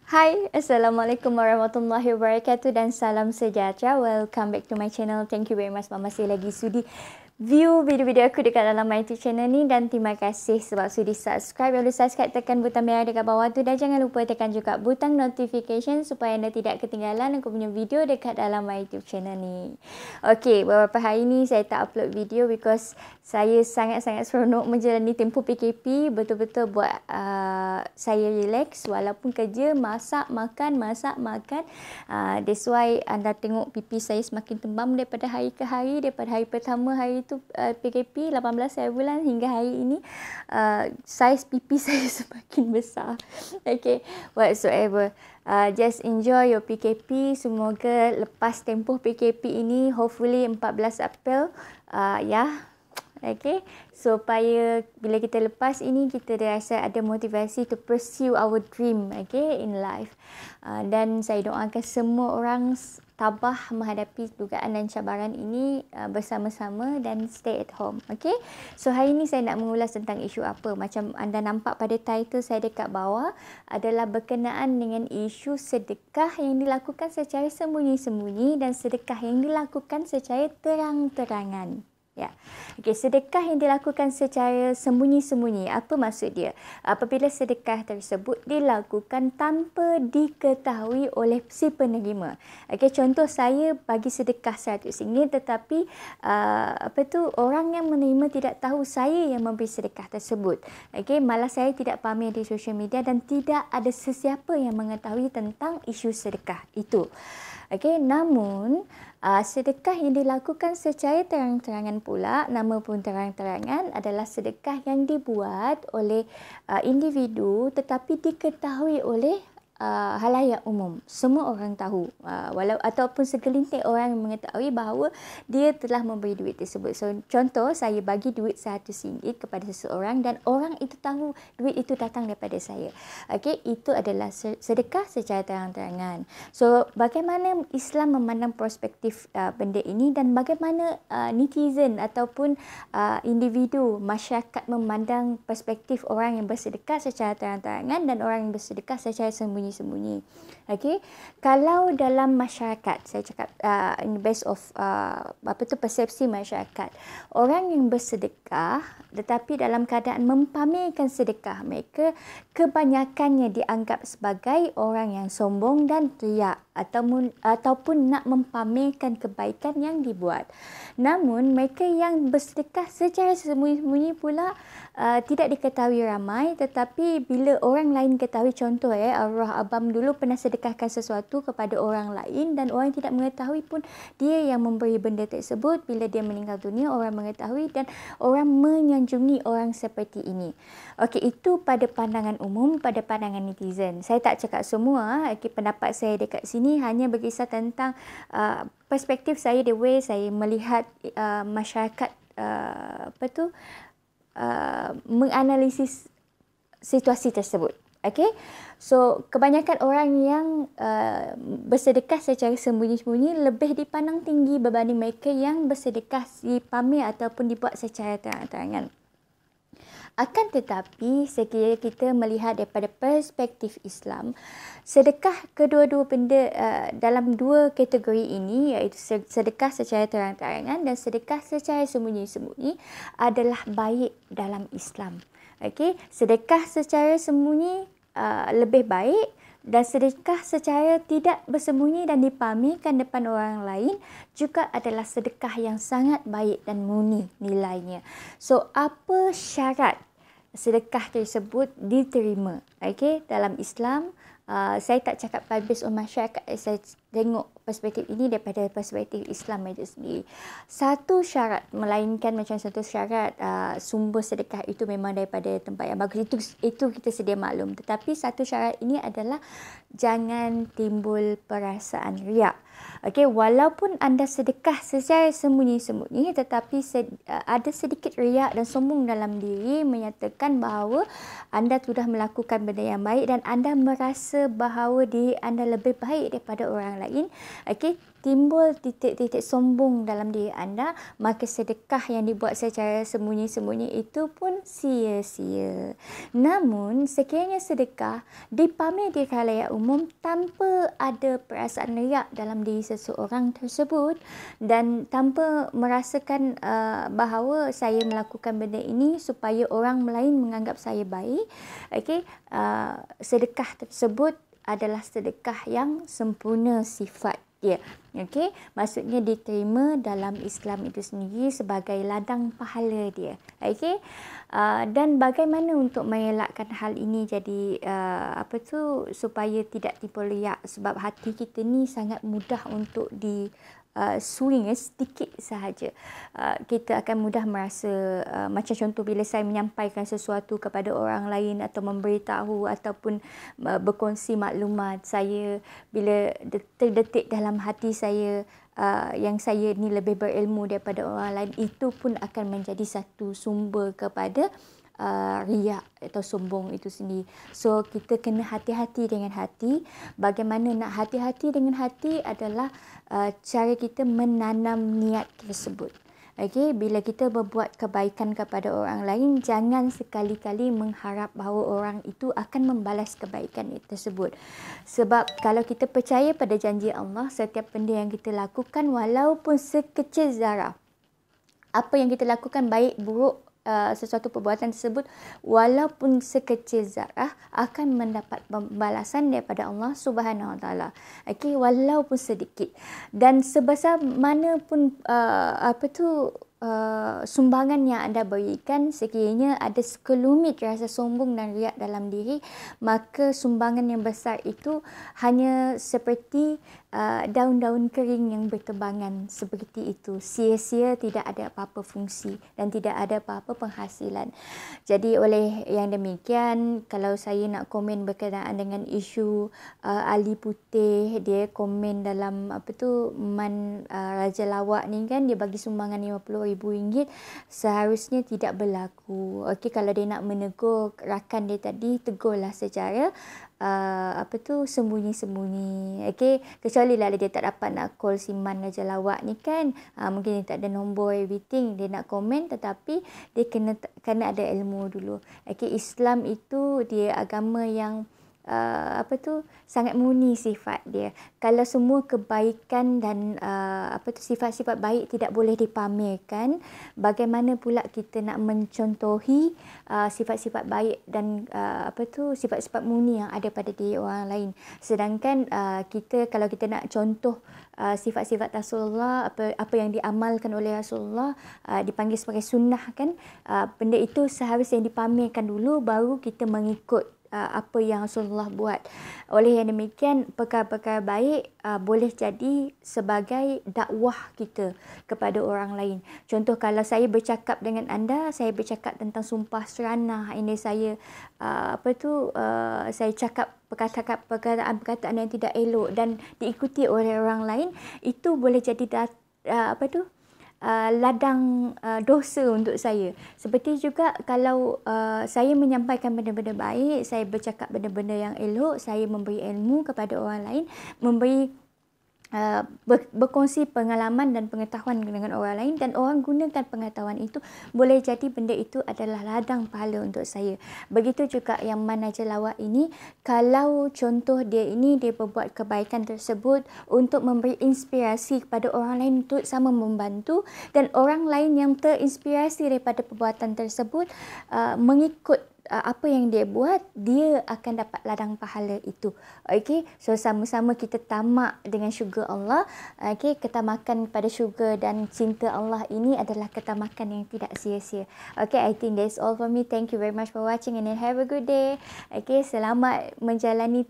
Hai, Assalamualaikum warahmatullahi wabarakatuh dan salam sejahtera. Welcome back to my channel. Thank you very much masih lagi sudi view video-video aku dekat dalam my YouTube channel ni, dan terima kasih sebab sudi subscribe. Kalau subscribe, tekan butang merah dekat bawah tu, dan jangan lupa tekan juga butang notification supaya anda tidak ketinggalan aku punya video dekat dalam my YouTube channel ni. Okey, beberapa hari ni saya tak upload video because saya sangat-sangat seronok menjalani tempoh PKP. Betul-betul buat saya relax walaupun kerja, masak, makan. That's why anda tengok pipi saya semakin tembam daripada hari ke hari. Daripada hari pertama hari itu PKP 18 hari bulan hingga hari ini, saiz pipi saya semakin besar. Okay, whatsoever. Just enjoy your PKP. Semoga lepas tempoh PKP ini, hopefully 14 April, okay, supaya bila kita lepas ini, kita rasa ada motivasi to pursue our dream, okay, in life. Dan saya doakan semua orang tabah menghadapi dugaan dan cabaran ini bersama-sama dan stay at home. Okay, so hari ini saya nak mengulas tentang isu apa. Macam anda nampak pada title saya dekat bawah, adalah berkenaan dengan isu sedekah yang dilakukan secara sembunyi-sembunyi dan sedekah yang dilakukan secara terang-terangan. Ya. Okey, sedekah yang dilakukan secara sembunyi-sembunyi, apa maksud dia? Apabila sedekah tersebut dilakukan tanpa diketahui oleh si penerima. Okey, contoh saya bagi sedekah RM100, tetapi orang yang menerima tidak tahu saya yang memberi sedekah tersebut. Okey, malah saya tidak pamer di social media dan tidak ada sesiapa yang mengetahui tentang isu sedekah itu. Okey, namun sedekah yang dilakukan secara terang-terangan pula, nama pun terang-terangan, adalah sedekah yang dibuat oleh individu tetapi diketahui oleh halayak umum. Semua orang tahu, ataupun segelintir orang yang mengetahui bahawa dia telah memberi duit tersebut. So, contoh saya bagi duit RM100 kepada seseorang dan orang itu tahu duit itu datang daripada saya. Okey, itu adalah sedekah secara terang-terangan. So, bagaimana Islam memandang perspektif benda ini, dan bagaimana netizen ataupun individu masyarakat memandang perspektif orang yang bersedekah secara terang-terangan dan orang yang bersedekah secara sembunyi-sembunyi. Okey, kalau dalam masyarakat, saya cakap based of persepsi masyarakat, orang yang bersedekah tetapi dalam keadaan mempamerkan sedekah mereka, kebanyakannya dianggap sebagai orang yang sombong dan riak ataupun nak mempamerkan kebaikan yang dibuat. Namun mereka yang bersedekah secara sembunyi-sembunyi pula tidak diketahui ramai, tetapi bila orang lain ketahui, contoh arwah abang dulu pernah sedekahkan sesuatu kepada orang lain dan orang tidak mengetahui pun dia yang memberi benda tersebut. Bila dia meninggal dunia, orang mengetahui dan orang menyanjungi orang seperti ini. Okey, itu pada pandangan umum, pada pandangan netizen. Saya tak cakap semua. Okey, pendapat saya dekat sini hanya berkisar tentang perspektif saya, the way saya melihat masyarakat menganalisis situasi tersebut. Okay, so kebanyakan orang yang bersedekah secara sembunyi-sembunyi lebih dipandang tinggi berbanding mereka yang bersedekah dipamer ataupun dibuat secara terang-terangan. Akan tetapi, sekiranya kita melihat daripada perspektif Islam, sedekah kedua-dua benda dalam dua kategori ini, iaitu sedekah secara terang-terangan dan sedekah secara sembunyi-sembunyi, adalah baik dalam Islam. Okey, sedekah secara sembunyi lebih baik, dan sedekah secara tidak bersembunyi dan dipamerkan depan orang lain juga adalah sedekah yang sangat baik dan murni nilainya. So, apa syarat sedekah tersebut diterima? Okey, dalam Islam, saya tak cakap based on masyarakat, saya tengok perspektif ini daripada perspektif Islam itu sendiri. Satu syarat, melainkan macam satu syarat sumber sedekah itu memang daripada tempat yang bagus, itu kita sedia maklum. Tetapi satu syarat ini adalah jangan timbul perasaan riak. Okey, walaupun anda sedekah secara sembunyi-sembunyi, tetapi ada sedikit riak dan sombong dalam diri menyatakan bahawa anda sudah melakukan benda yang baik dan anda merasa bahawa diri anda lebih baik daripada orang lain. lain, okey, timbul titik-titik sombong dalam diri anda, maka sedekah yang dibuat secara sembunyi-sembunyi itu pun sia-sia. Namun, sekiranya sedekah dipamer di khalayak umum tanpa ada perasaan riak dalam diri seseorang tersebut dan tanpa merasakan bahawa saya melakukan benda ini supaya orang lain menganggap saya baik, okey, sedekah tersebut adalah sedekah yang sempurna sifat dia. Okey, maksudnya diterima dalam Islam itu sendiri sebagai ladang pahala dia. Okey. Dan bagaimana untuk mengelakkan hal ini jadi supaya tidak timbul riak, sebab hati kita ni sangat mudah untuk swing sedikit sahaja. Kita akan mudah merasa macam contoh bila saya menyampaikan sesuatu kepada orang lain atau memberitahu ataupun berkongsi maklumat, saya bila terdetik dalam hati saya yang saya ni lebih berilmu daripada orang lain, itu pun akan menjadi satu sumber kepada riak atau sombong itu sendiri. So kita kena hati-hati dengan hati. Bagaimana nak hati-hati dengan hati adalah cara kita menanam niat tersebut. Okey, bila kita berbuat kebaikan kepada orang lain, jangan sekali-kali mengharap bahawa orang itu akan membalas kebaikan tersebut. Sebab kalau kita percaya pada janji Allah, setiap benda yang kita lakukan walaupun sekecil zarah, apa yang kita lakukan baik buruk, sesuatu perbuatan tersebut walaupun sekecil zarah akan mendapat balasan daripada Allah Subhanahu Wa Taala. Okey, walaupun sedikit. Dan sebesar mana pun sumbangan yang anda berikan, sekiranya ada sekelumit rasa sombong dan riak dalam diri, maka sumbangan yang besar itu hanya seperti daun-daun kering yang bertebangan seperti itu. Sia-sia, tidak ada apa-apa fungsi dan tidak ada apa-apa penghasilan. Jadi oleh yang demikian, kalau saya nak komen berkenaan dengan isu Ali Putih, dia komen dalam Raja Lawak ni kan, dia bagi sumbangan RM50,000, seharusnya tidak berlaku. Okey, kalau dia nak menegur rakan dia tadi, tegurlah secara sembunyi-sembunyi. Okey, kecuali lah dia tak dapat nak call si Man Raja Lawak ni kan, mungkin dia tak ada nombor everything, dia nak komen, tetapi dia kena ada ilmu dulu. Okey, Islam itu dia agama yang sangat murni sifat dia. Kalau semua kebaikan dan sifat-sifat baik tidak boleh dipamerkan, bagaimana pula kita nak mencontohi sifat-sifat baik dan sifat-sifat murni yang ada pada diri orang lain. Sedangkan kita, kalau kita nak contoh sifat-sifat Rasulullah, apa yang diamalkan oleh Rasulullah, dipanggil sebagai sunnah kan, benda itu seharusnya dipamerkan dulu, baru kita mengikut apa yang Rasulullah buat. Oleh yang demikian, perkara-perkara baik boleh jadi sebagai dakwah kita kepada orang lain. Contoh, kalau saya bercakap dengan anda, saya bercakap tentang sumpah seranah, ini saya saya cakap perkataan yang tidak elok dan diikuti oleh orang lain, itu boleh jadi ladang dosa untuk saya. Seperti juga kalau saya menyampaikan benda-benda baik, saya bercakap benda-benda yang elok, saya memberi ilmu kepada orang lain, berkongsi pengalaman dan pengetahuan dengan orang lain, dan orang gunakan pengetahuan itu, boleh jadi benda itu adalah ladang pahala untuk saya. Begitu juga yang Man Raja Lawak ini, kalau contoh dia berbuat kebaikan tersebut untuk memberi inspirasi kepada orang lain untuk sama membantu, dan orang lain yang terinspirasi daripada perbuatan tersebut mengikut apa yang dia buat, dia akan dapat ladang pahala itu. Okey, so sama-sama kita tamak dengan syurga Allah. Okey, ketamakan pada syurga dan cinta Allah ini adalah ketamakan yang tidak sia-sia. Okey, I think that's all for me. Thank you very much for watching and have a good day. Okey, selamat menjalani